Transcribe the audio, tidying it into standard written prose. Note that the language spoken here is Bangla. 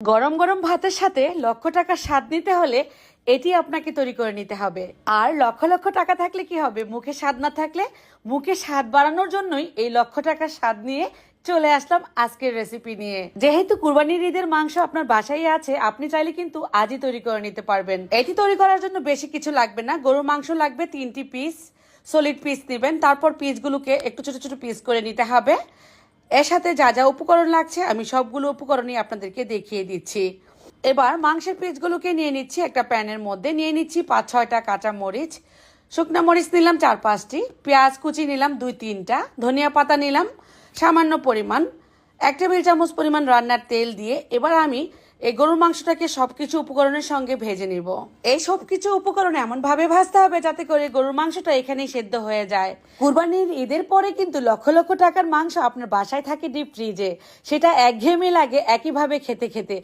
গরম গরম ভাতের সাথে লক্ষ টাকার স্বাদ নিতে হলে এটি আপনাকে তৈরি করে নিতে হবে। আর লক্ষ লক্ষ টাকা থাকলে কি হবে, মুখে স্বাদ না থাকলে মুখে স্বাদ বাড়ানোর জন্যই এই লক্ষ টাকার স্বাদ নিয়ে চলে আসলাম আজকের রেসিপি নিয়ে। যেহেতু কুরবানির ঈদের মাংস আপনার বাসায় আছে, আপনি চাইলে কিন্তু আজই তৈরি করে নিতে পারবেন। এটি তৈরি করার জন্য বেশি কিছু লাগবে না। গরুর মাংস লাগবে 3টি পিস, সলিড পিস নেবেন। তারপর পিসগুলোকে একটু ছোট ছোট পিস করে নিতে হবে। এর সাথে যা যা উপকরণ লাগছে আমি সবগুলো উপকরণই আপনাদেরকে দেখিয়ে দিচ্ছি। এবার মাংসের পিসগুলোকে নিয়ে নিচ্ছি একটা প্যানের মধ্যে। নিয়ে নিচ্ছি 5-6টা কাঁচা মরিচ, শুকনা মরিচ নিলাম 4-5টি, পেঁয়াজ কুচি নিলাম 2-3টা, ধনিয়া পাতা নিলাম সামান্য পরিমাণ, 1 টেবিল চামচ পরিমাণ রান্নার তেল দিয়ে এবার আমি এই গরুর মাংসটাকে সবকিছু উপকরণের সঙ্গে ভেজে নিব। এই সবকিছু উপকরণ এমন ভাবে ভাজতে হবে যাতে করে গরুর মাংসটা এখানেই সেদ্ধ হয়ে যায়। কুরবানির ঈদের পরে কিন্তু লক্ষ লক্ষ টাকার মাংস আপনার বাসায় থাকে ডিপ ফ্রিজে, সেটা একঘেয়েমি লাগে একইভাবে খেতে খেতে।